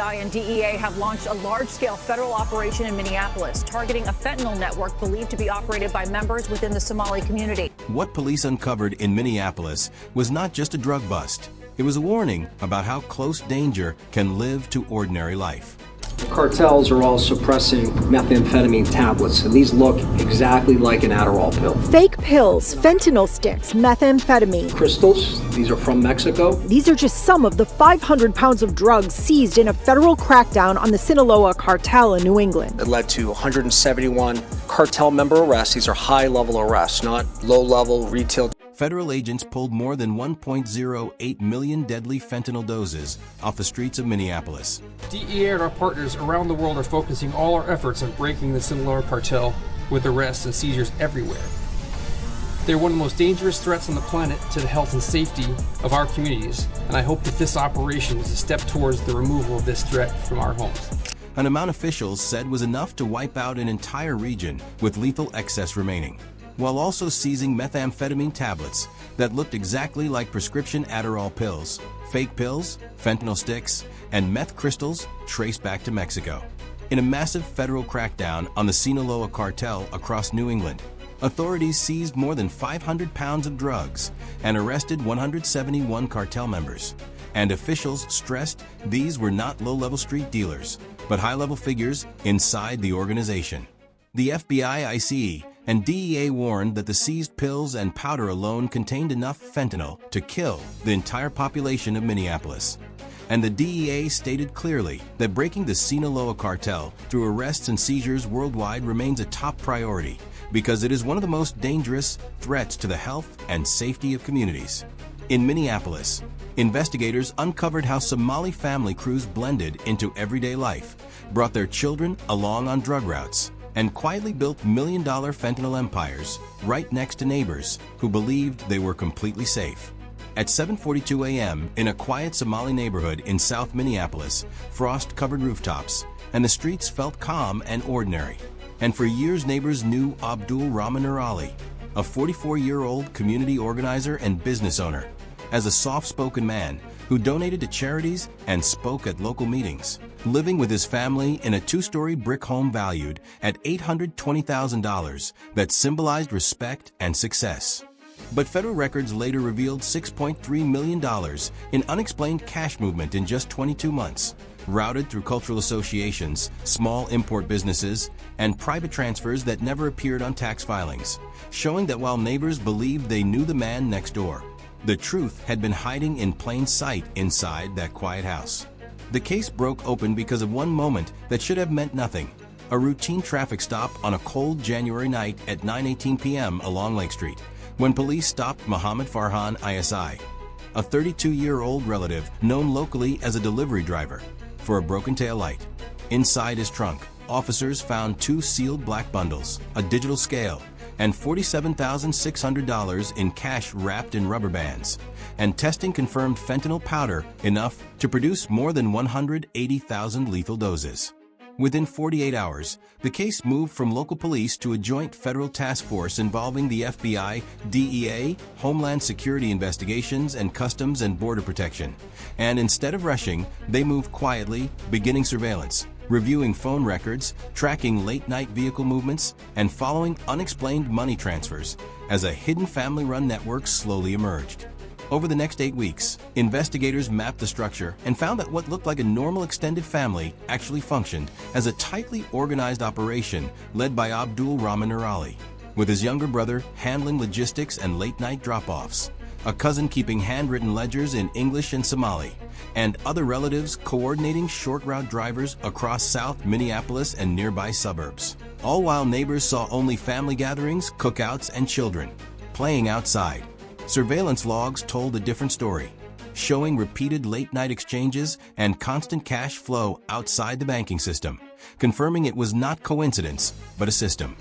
FBI and DEA have launched a large-scale federal operation in Minneapolis, targeting a fentanyl network believed to be operated by members within the Somali community. What police uncovered in Minneapolis was not just a drug bust. It was a warning about how close danger can live to ordinary life. Cartels are all suppressing methamphetamine tablets, and these look exactly like an Adderall pill. Fake pills, fentanyl sticks, methamphetamine. Crystals, these are from Mexico. These are just some of the 500 pounds of drugs seized in a federal crackdown on the Sinaloa cartel in New England. It led to 171 cartel member arrests. These are high-level arrests, not low-level retail. Federal agents pulled more than 1.08 million deadly fentanyl doses off the streets of Minneapolis. DEA and our partners around the world are focusing all our efforts on breaking the Sinaloa cartel with arrests and seizures everywhere. They're one of the most dangerous threats on the planet to the health and safety of our communities, and I hope that this operation is a step towards the removal of this threat from our homes. An amount officials said was enough to wipe out an entire region with lethal excess remaining, while also seizing methamphetamine tablets that looked exactly like prescription Adderall pills, fake pills, fentanyl sticks, and meth crystals traced back to Mexico. In a massive federal crackdown on the Sinaloa cartel across New England, authorities seized more than 500 pounds of drugs and arrested 171 cartel members. And officials stressed these were not low-level street dealers, but high-level figures inside the organization. The FBI, ICE, and DEA warned that the seized pills and powder alone contained enough fentanyl to kill the entire population of Minneapolis. And the DEA stated clearly that breaking the Sinaloa cartel through arrests and seizures worldwide remains a top priority because it is one of the most dangerous threats to the health and safety of communities. In Minneapolis, investigators uncovered how Somali family crews blended into everyday life, brought their children along on drug routes, and quietly built million-dollar fentanyl empires right next to neighbors who believed they were completely safe. At 7:42 a.m. in a quiet Somali neighborhood in South Minneapolis, frost covered rooftops, and the streets felt calm and ordinary. And for years neighbors knew Abdul Rahman Ali, a 44-year-old community organizer and business owner, as a soft-spoken man who donated to charities and spoke at local meetings, living with his family in a two-story brick home valued at $820,000 that symbolized respect and success. But federal records later revealed $6.3 million in unexplained cash movement in just 22 months, routed through cultural associations, small import businesses, and private transfers that never appeared on tax filings, showing that while neighbors believed they knew the man next door, the truth had been hiding in plain sight inside that quiet house. The case broke open because of one moment that should have meant nothing: a routine traffic stop on a cold January night at 9:18 p.m. along Lake Street, when police stopped Mohammed Farhan ISI, a 32-year-old relative known locally as a delivery driver, for a broken tail light. Inside his trunk, officers found 2 sealed black bundles, a digital scale, and $47,600 in cash wrapped in rubber bands. And testing confirmed fentanyl powder enough to produce more than 180,000 lethal doses. Within 48 hours, the case moved from local police to a joint federal task force involving the FBI, DEA, Homeland Security Investigations, and Customs and Border Protection. And instead of rushing, they moved quietly, beginning surveillance, reviewing phone records, tracking late-night vehicle movements, and following unexplained money transfers as a hidden family-run network slowly emerged. Over the next 8 weeks, investigators mapped the structure and found that what looked like a normal extended family actually functioned as a tightly organized operation led by Abdul Rahman Ali, with his younger brother handling logistics and late-night drop-offs, a cousin keeping handwritten ledgers in English and Somali, and other relatives coordinating short route drivers across South Minneapolis and nearby suburbs. All while neighbors saw only family gatherings, cookouts, and children playing outside. Surveillance logs told a different story, showing repeated late-night exchanges and constant cash flow outside the banking system, confirming it was not coincidence, but a system.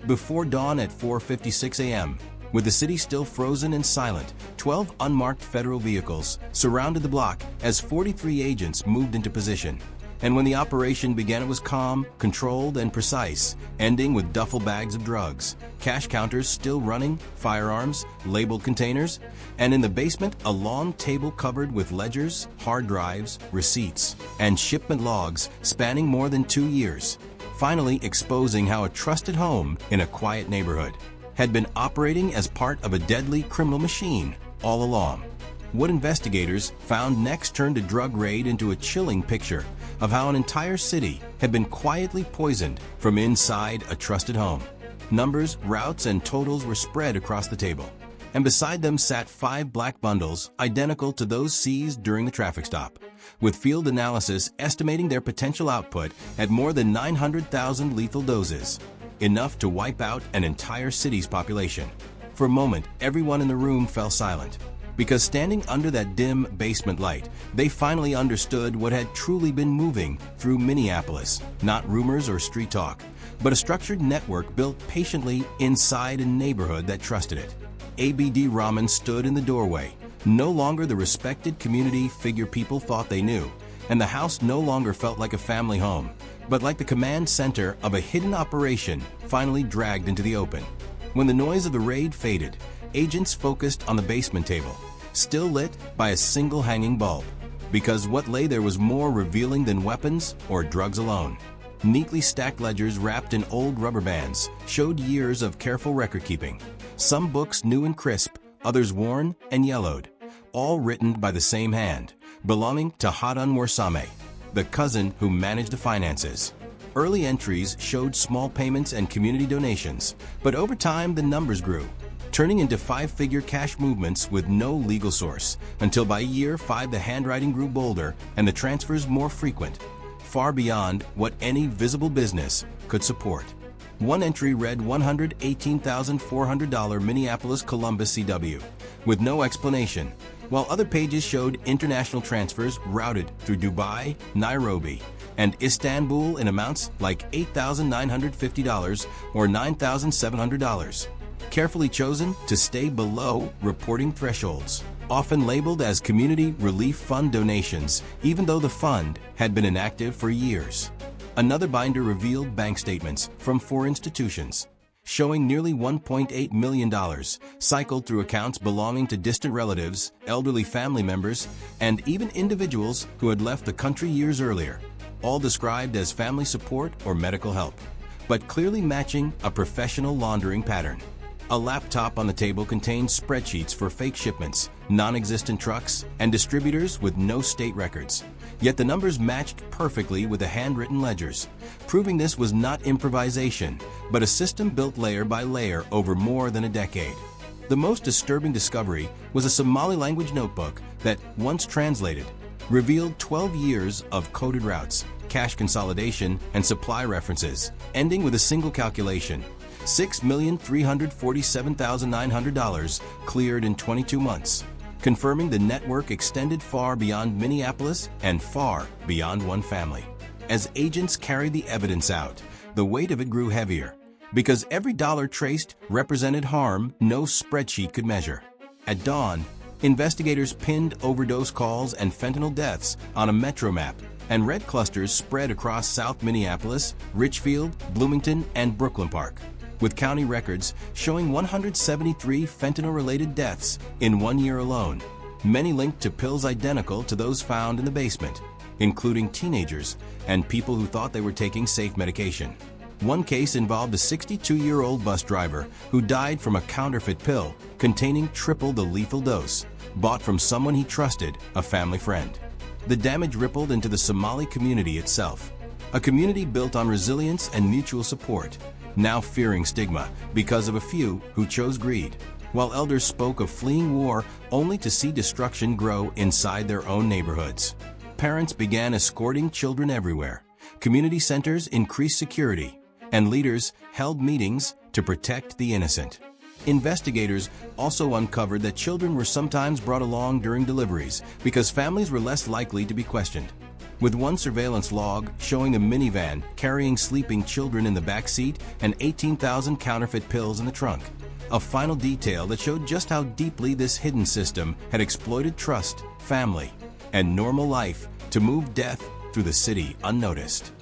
Before dawn at 4:56 a.m., with the city still frozen and silent, 12 unmarked federal vehicles surrounded the block as 43 agents moved into position. And when the operation began, it was calm, controlled, and precise, ending with duffel bags of drugs, cash counters still running, firearms, labeled containers, and in the basement, a long table covered with ledgers, hard drives, receipts, and shipment logs spanning more than 2 years, finally exposing how a trusted home in a quiet neighborhood had been operating as part of a deadly criminal machine all along. What investigators found next turned a drug raid into a chilling picture of how an entire city had been quietly poisoned from inside a trusted home. Numbers, routes, and totals were spread across the table, and beside them sat 5 black bundles identical to those seized during the traffic stop, with field analysis estimating their potential output at more than 900,000 lethal doses, enough to wipe out an entire city's population. For a moment, everyone in the room fell silent, because standing under that dim basement light, they finally understood what had truly been moving through Minneapolis. Not rumors or street talk, but a structured network built patiently inside a neighborhood that trusted it. ABD Rahman stood in the doorway, no longer the respected community figure people thought they knew, and the house no longer felt like a family home, but like the command center of a hidden operation finally dragged into the open. When the noise of the raid faded, agents focused on the basement table, still lit by a single hanging bulb, because what lay there was more revealing than weapons or drugs alone. Neatly stacked ledgers wrapped in old rubber bands showed years of careful record-keeping. Some books new and crisp, others worn and yellowed, all written by the same hand, belonging to Hadan Warsame, the cousin who managed the finances. Early entries showed small payments and community donations, but over time the numbers grew, turning into 5-figure cash movements with no legal source, until by year 5 the handwriting grew bolder and the transfers more frequent, far beyond what any visible business could support. One entry read $118,400 Minneapolis Columbus CW, with no explanation, while other pages showed international transfers routed through Dubai, Nairobi, and Istanbul in amounts like $8,950 or $9,700, carefully chosen to stay below reporting thresholds, often labeled as Community Relief Fund donations, even though the fund had been inactive for years. Another binder revealed bank statements from 4 institutions, showing nearly $1.8 million cycled through accounts belonging to distant relatives, elderly family members, and even individuals who had left the country years earlier, all described as family support or medical help, but clearly matching a professional laundering pattern. A laptop on the table contained spreadsheets for fake shipments, non-existent trucks, and distributors with no state records. Yet the numbers matched perfectly with the handwritten ledgers, proving this was not improvisation, but a system built layer by layer over more than a decade. The most disturbing discovery was a Somali language notebook that, once translated, revealed 12 years of coded routes, cash consolidation, and supply references, ending with a single calculation: $6,347,900 cleared in 22 months, confirming the network extended far beyond Minneapolis and far beyond one family. As agents carried the evidence out, the weight of it grew heavier, because every dollar traced represented harm no spreadsheet could measure. At dawn, investigators pinned overdose calls and fentanyl deaths on a metro map, and red clusters spread across South Minneapolis, Richfield, Bloomington, and Brooklyn Park, with county records showing 173 fentanyl-related deaths in 1 year alone, many linked to pills identical to those found in the basement, including teenagers and people who thought they were taking safe medication. One case involved a 62-year-old bus driver who died from a counterfeit pill containing triple the lethal dose, bought from someone he trusted, a family friend. The damage rippled into the Somali community itself, a community built on resilience and mutual support, now fearing stigma because of a few who chose greed, while elders spoke of fleeing war only to see destruction grow inside their own neighborhoods. Parents began escorting children everywhere, community centers increased security, and leaders held meetings to protect the innocent. Investigators also uncovered that children were sometimes brought along during deliveries because families were less likely to be questioned, with one surveillance log showing a minivan carrying sleeping children in the back seat and 18,000 counterfeit pills in the trunk. A final detail that showed just how deeply this hidden system had exploited trust, family, and normal life to move death through through the city unnoticed.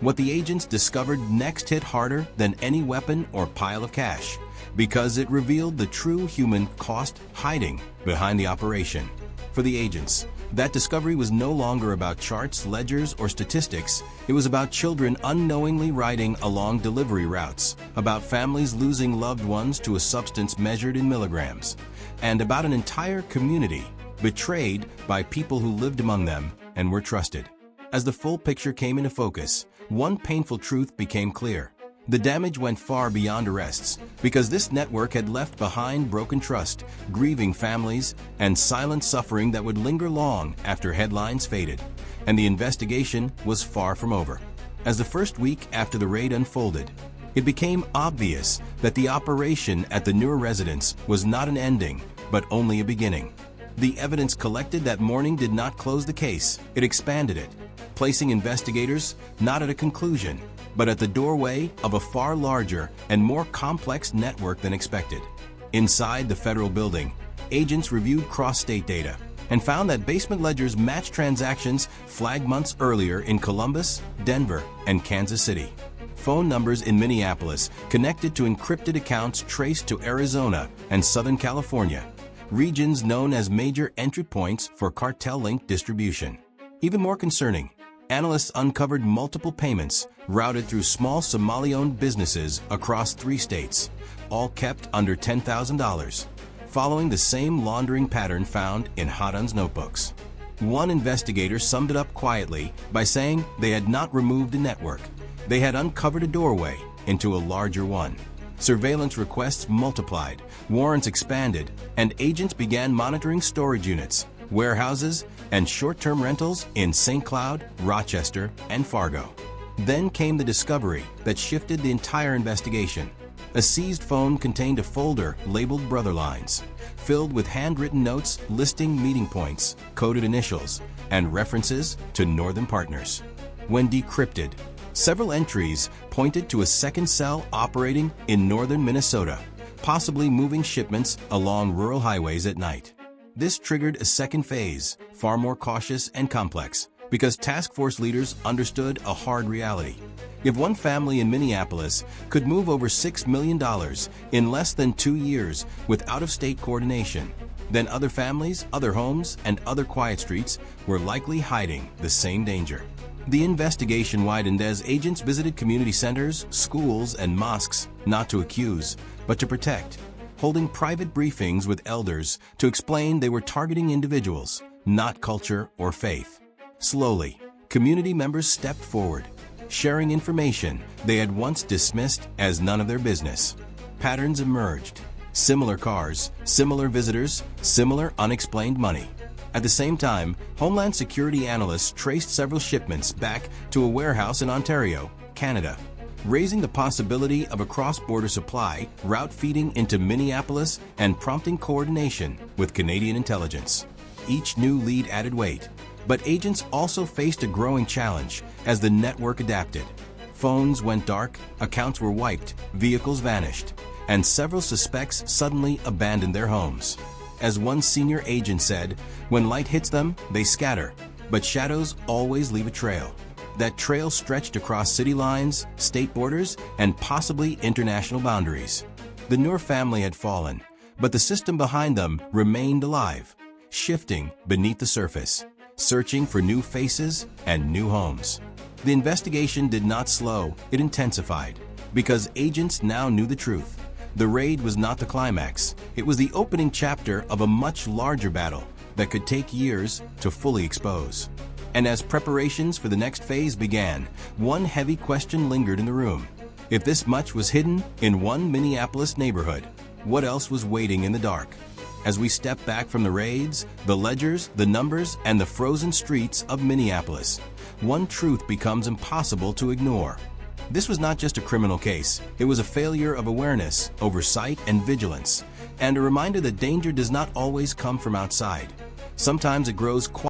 What the agents discovered next hit harder than any weapon or pile of cash, because it revealed the true human cost hiding behind the operation. For the agents, that discovery was no longer about charts, ledgers, or statistics. It was about children unknowingly riding along delivery routes, about families losing loved ones to a substance measured in milligrams, and about an entire community betrayed by people who lived among them and were trusted. As the full picture came into focus, one painful truth became clear. The damage went far beyond arrests, because this network had left behind broken trust, grieving families, and silent suffering that would linger long after headlines faded. And the investigation was far from over. As the first week after the raid unfolded, it became obvious that the operation at the Noor residence was not an ending, but only a beginning. The evidence collected that morning did not close the case, it expanded it, placing investigators not at a conclusion, but at the doorway of a far larger and more complex network than expected. Inside the federal building, agents reviewed cross-state data and found that basement ledgers matched transactions flagged months earlier in Columbus, Denver, and Kansas City. Phone numbers in Minneapolis connected to encrypted accounts traced to Arizona and Southern California, regions known as major entry points for cartel-linked distribution. Even more concerning, analysts uncovered multiple payments routed through small Somali-owned businesses across 3 states, all kept under $10,000, following the same laundering pattern found in Hadan's notebooks. One investigator summed it up quietly by saying they had not removed a network. They had uncovered a doorway into a larger one. Surveillance requests multiplied, warrants expanded, and agents began monitoring storage units, warehouses, and short-term rentals in St. Cloud, Rochester, and Fargo. Then came the discovery that shifted the entire investigation. A seized phone contained a folder labeled Brother Lines, filled with handwritten notes listing meeting points, coded initials, and references to northern partners. When decrypted, several entries pointed to a second cell operating in northern Minnesota, possibly moving shipments along rural highways at night. This triggered a second phase, far more cautious and complex, because task force leaders understood a hard reality. If one family in Minneapolis could move over $6 million in less than 2 years with out-of-state coordination, then other families, other homes, and other quiet streets were likely hiding the same danger. The investigation widened as agents visited community centers, schools, and mosques, not to accuse, but to protect, holding private briefings with elders to explain they were targeting individuals, not culture or faith. Slowly, community members stepped forward, sharing information they had once dismissed as none of their business. Patterns emerged. Similar cars, similar visitors, similar unexplained money. At the same time, Homeland Security analysts traced several shipments back to a warehouse in Ontario, Canada, raising the possibility of a cross-border supply route feeding into Minneapolis and prompting coordination with Canadian intelligence. Each new lead added weight, but agents also faced a growing challenge as the network adapted. Phones went dark, accounts were wiped, vehicles vanished, and several suspects suddenly abandoned their homes. As one senior agent said, when light hits them, they scatter, but shadows always leave a trail. That trail stretched across city lines, state borders, and possibly international boundaries. The Noor family had fallen, but the system behind them remained alive, shifting beneath the surface, searching for new faces and new homes. The investigation did not slow, it intensified, because agents now knew the truth. The raid was not the climax, it was the opening chapter of a much larger battle that could take years to fully expose. And as preparations for the next phase began, one heavy question lingered in the room. If this much was hidden in one Minneapolis neighborhood, what else was waiting in the dark? As we step back from the raids, the ledgers, the numbers, and the frozen streets of Minneapolis, one truth becomes impossible to ignore. This was not just a criminal case, it was a failure of awareness, oversight, and vigilance, and a reminder that danger does not always come from outside. Sometimes it grows quietly